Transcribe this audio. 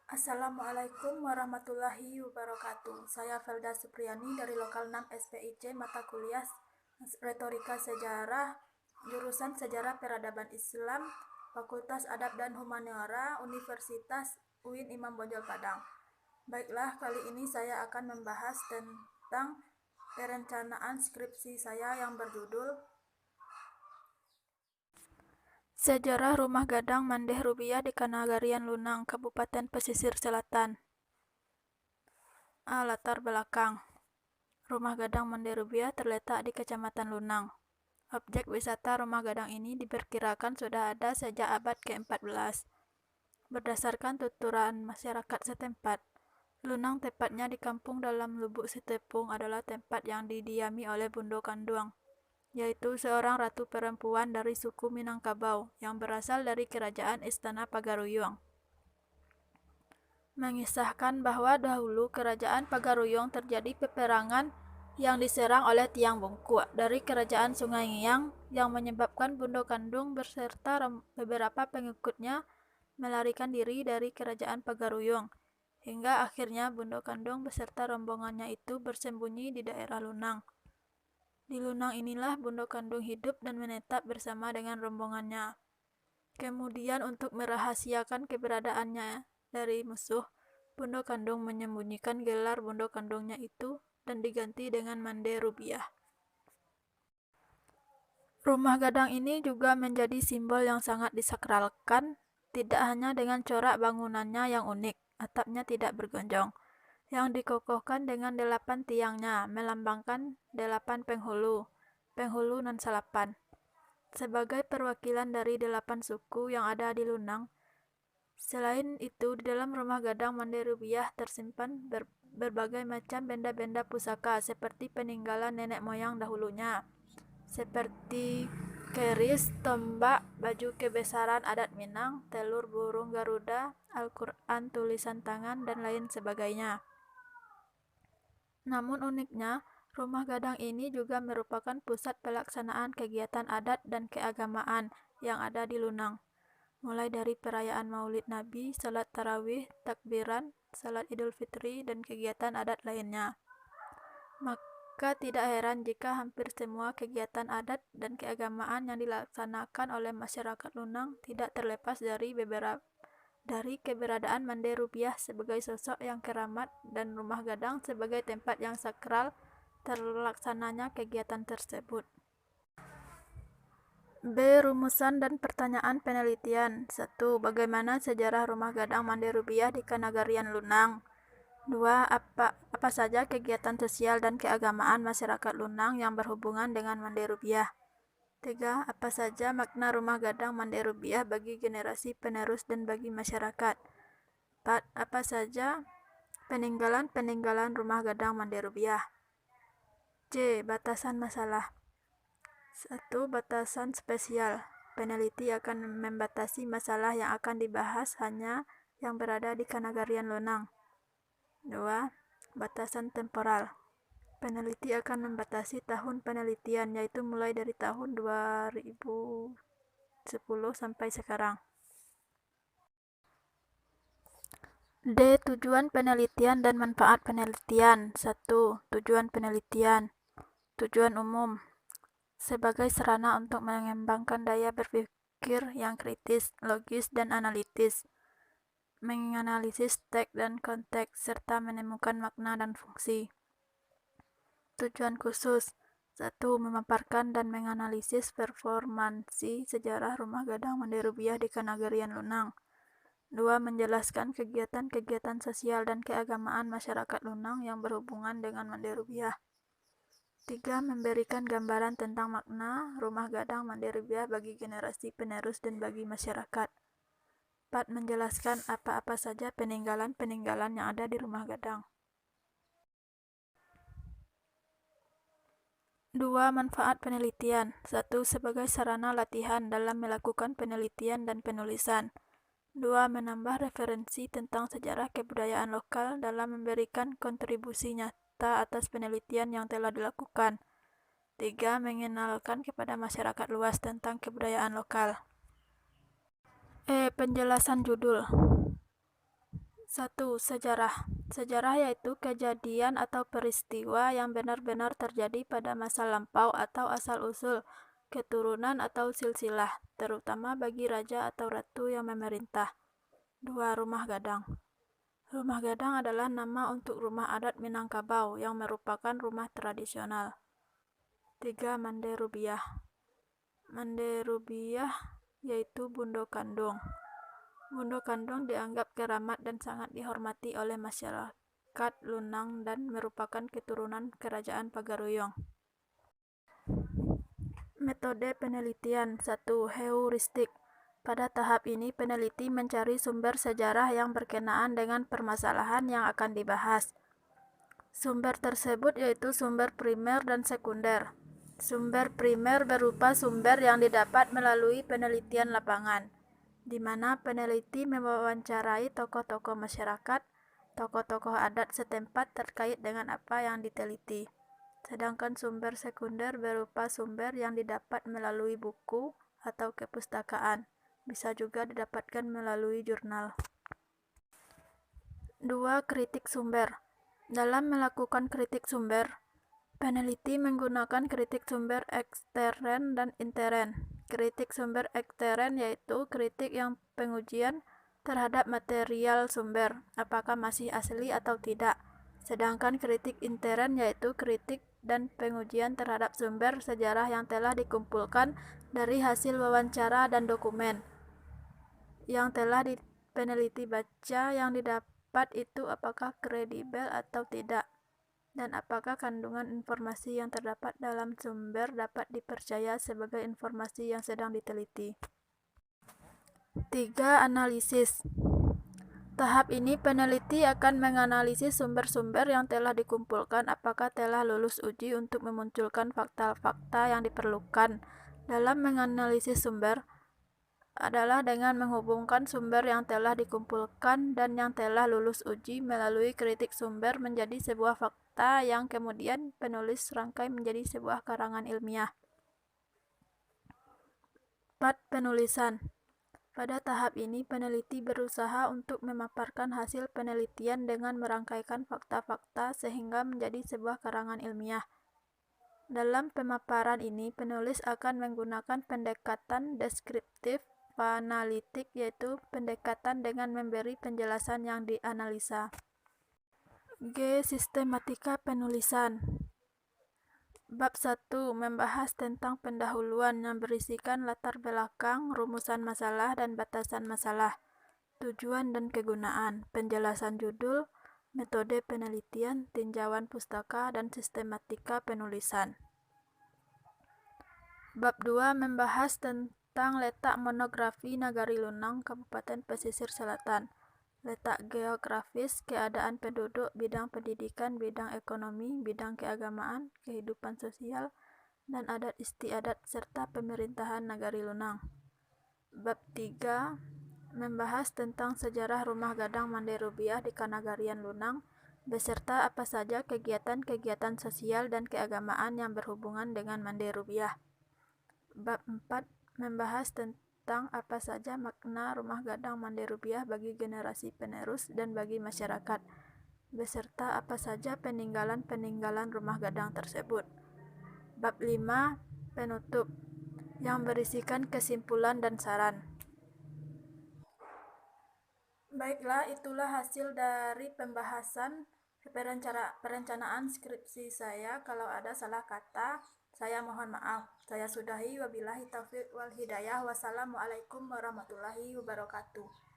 Assalamualaikum warahmatullahi wabarakatuh. Saya Felda Supriyani dari Lokal 6 SPIC Mata Kuliah Retorika Sejarah, jurusan Sejarah Peradaban Islam, Fakultas Adab dan Humaniora, Universitas UIN Imam Bonjol Padang. Baiklah, kali ini saya akan membahas tentang perencanaan skripsi saya yang berjudul Sejarah Rumah Gadang Mandeh Rubiah di Kanagarian Lunang, Kabupaten Pesisir Selatan. Latar belakang. Rumah Gadang Mandeh Rubiah terletak di Kecamatan Lunang. Objek wisata Rumah Gadang ini diperkirakan sudah ada sejak abad ke-14. Berdasarkan tuturan masyarakat setempat, Lunang, tepatnya di kampung dalam Lubuk Sitepung, adalah tempat yang didiami oleh Bundo Kanduang, yaitu seorang ratu perempuan dari suku Minangkabau yang berasal dari kerajaan Istana Pagaruyung. Mengisahkan bahwa dahulu kerajaan Pagaruyung terjadi peperangan yang diserang oleh Tiang Bungkuk dari kerajaan Sungai Ngiang yang menyebabkan Bundo Kandung beserta beberapa pengikutnya melarikan diri dari kerajaan Pagaruyung, hingga akhirnya Bundo Kandung beserta rombongannya itu bersembunyi di daerah Lunang. Di Lunang inilah Bundo Kandung hidup dan menetap bersama dengan rombongannya. Kemudian untuk merahasiakan keberadaannya dari musuh, Bundo Kandung menyembunyikan gelar Bundo Kandungnya itu dan diganti dengan Mandeh Rubiah. Rumah Gadang ini juga menjadi simbol yang sangat disakralkan, tidak hanya dengan corak bangunannya yang unik, atapnya tidak bergonjong, yang dikokohkan dengan 8 tiangnya, melambangkan 8 penghulu nan salapan. Sebagai perwakilan dari 8 suku yang ada di Lunang. Selain itu, di dalam Rumah Gadang Mandeh Rubiah tersimpan berbagai macam benda-benda pusaka seperti peninggalan nenek moyang dahulunya, seperti keris, tombak, baju kebesaran adat Minang, telur burung Garuda, Al-Quran tulisan tangan, dan lain sebagainya. Namun uniknya, Rumah Gadang ini juga merupakan pusat pelaksanaan kegiatan adat dan keagamaan yang ada di Lunang, mulai dari perayaan Maulid Nabi, salat tarawih, takbiran, salat Idul Fitri, dan kegiatan adat lainnya. Maka tidak heran jika hampir semua kegiatan adat dan keagamaan yang dilaksanakan oleh masyarakat Lunang tidak terlepas dari keberadaan Mandeh Rubiah sebagai sosok yang keramat dan Rumah Gadang sebagai tempat yang sakral terlaksananya kegiatan tersebut. B. Rumusan dan pertanyaan penelitian. 1. Bagaimana sejarah Rumah Gadang Mandeh Rubiah di Kanagarian Lunang? 2. Apa saja kegiatan sosial dan keagamaan masyarakat Lunang yang berhubungan dengan Mandeh Rubiah? 3. Apa saja makna Rumah Gadang Mandeh Rubiah bagi generasi penerus dan bagi masyarakat? 4. Apa saja peninggalan Rumah Gadang Mandeh Rubiah? C. Batasan masalah. 1. Batasan spesial. Peneliti akan membatasi masalah yang akan dibahas hanya yang berada di Kanagarian Lunang. 2. Batasan temporal. Peneliti akan membatasi tahun penelitian, yaitu mulai dari tahun 2010 sampai sekarang. D. Tujuan penelitian dan manfaat penelitian. 1. Tujuan penelitian. Tujuan umum. Sebagai sarana untuk mengembangkan daya berpikir yang kritis, logis, dan analitis, menganalisis teks dan konteks, serta menemukan makna dan fungsi. Tujuan khusus. 1. Memaparkan dan menganalisis performansi sejarah Rumah Gadang Mandeh Rubiah di Kanagarian Lunang. 2. Menjelaskan kegiatan-kegiatan sosial dan keagamaan masyarakat Lunang yang berhubungan dengan Mandeh Rubiah. 3. Memberikan gambaran tentang makna Rumah Gadang Mandeh Rubiah bagi generasi penerus dan bagi masyarakat. 4. Menjelaskan apa-apa saja peninggalan-peninggalan yang ada di Rumah Gadang. 2. Manfaat penelitian. 1. Sebagai sarana latihan dalam melakukan penelitian dan penulisan. 2. Menambah referensi tentang sejarah kebudayaan lokal dalam memberikan kontribusi nyata atas penelitian yang telah dilakukan. 3. Mengenalkan kepada masyarakat luas tentang kebudayaan lokal. Penjelasan judul. 1. Sejarah. Sejarah yaitu kejadian atau peristiwa yang benar-benar terjadi pada masa lampau atau asal-usul, keturunan atau silsilah, terutama bagi raja atau ratu yang memerintah. 2. Rumah gadang. Rumah gadang adalah nama untuk rumah adat Minangkabau yang merupakan rumah tradisional. 3. Mande Rubiah. Mande Rubiah yaitu bundo kandung. Bundo kandung dianggap keramat dan sangat dihormati oleh masyarakat Lunang dan merupakan keturunan kerajaan Pagaruyung. Metode penelitian. 1. Heuristik. Pada tahap ini, peneliti mencari sumber sejarah yang berkenaan dengan permasalahan yang akan dibahas. Sumber tersebut yaitu sumber primer dan sekunder. Sumber primer berupa sumber yang didapat melalui penelitian lapangan, di mana peneliti mewawancarai tokoh-tokoh masyarakat, tokoh-tokoh adat setempat terkait dengan apa yang diteliti. Sedangkan sumber sekunder berupa sumber yang didapat melalui buku atau kepustakaan, bisa juga didapatkan melalui jurnal. 2. Kritik sumber. Dalam melakukan kritik sumber, peneliti menggunakan kritik sumber ekstern dan intern. Kritik sumber ekstern yaitu kritik yang pengujian terhadap material sumber, apakah masih asli atau tidak. Sedangkan kritik intern yaitu kritik dan pengujian terhadap sumber sejarah yang telah dikumpulkan dari hasil wawancara dan dokumen yang telah peneliti baca. Yang didapat itu apakah kredibel atau tidak, dan apakah kandungan informasi yang terdapat dalam sumber dapat dipercaya sebagai informasi yang sedang diteliti. 3. Analisis. Tahap ini peneliti akan menganalisis sumber-sumber yang telah dikumpulkan apakah telah lulus uji untuk memunculkan fakta-fakta yang diperlukan. Dalam menganalisis sumber adalah dengan menghubungkan sumber yang telah dikumpulkan dan yang telah lulus uji melalui kritik sumber menjadi sebuah fakta yang kemudian penulis rangkai menjadi sebuah karangan ilmiah. 4. Penulisan. Pada tahap ini, peneliti berusaha untuk memaparkan hasil penelitian dengan merangkaikan fakta-fakta sehingga menjadi sebuah karangan ilmiah. Dalam pemaparan ini, penulis akan menggunakan pendekatan deskriptif analitik, yaitu pendekatan dengan memberi penjelasan yang dianalisa. G. Sistematika penulisan. Bab 1 membahas tentang pendahuluan yang berisikan latar belakang, rumusan masalah, dan batasan masalah, tujuan dan kegunaan, penjelasan judul, metode penelitian, tinjauan pustaka, dan sistematika penulisan. Bab 2 membahas tentang letak monografi Nagari Lunang, Kabupaten Pesisir Selatan, letak geografis, keadaan penduduk, bidang pendidikan, bidang ekonomi, bidang keagamaan, kehidupan sosial, dan adat istiadat serta pemerintahan Nagari Lunang. Bab 3 membahas tentang sejarah rumah gadang Mande Rubiah di Kanagarian Lunang, beserta apa saja kegiatan-kegiatan sosial dan keagamaan yang berhubungan dengan Mande Rubiah. Bab 4 membahas tentang apa saja makna rumah gadang Mande Rubiah bagi generasi penerus dan bagi masyarakat, beserta apa saja peninggalan-peninggalan rumah gadang tersebut. Bab 5 penutup, yang berisikan kesimpulan dan saran. Baiklah, itulah hasil dari pembahasan perencanaan skripsi saya. Kalau ada salah kata, saya mohon maaf. Saya sudahi, wabillahi taufiq wal hidayah. Wassalamualaikum warahmatullahi wabarakatuh.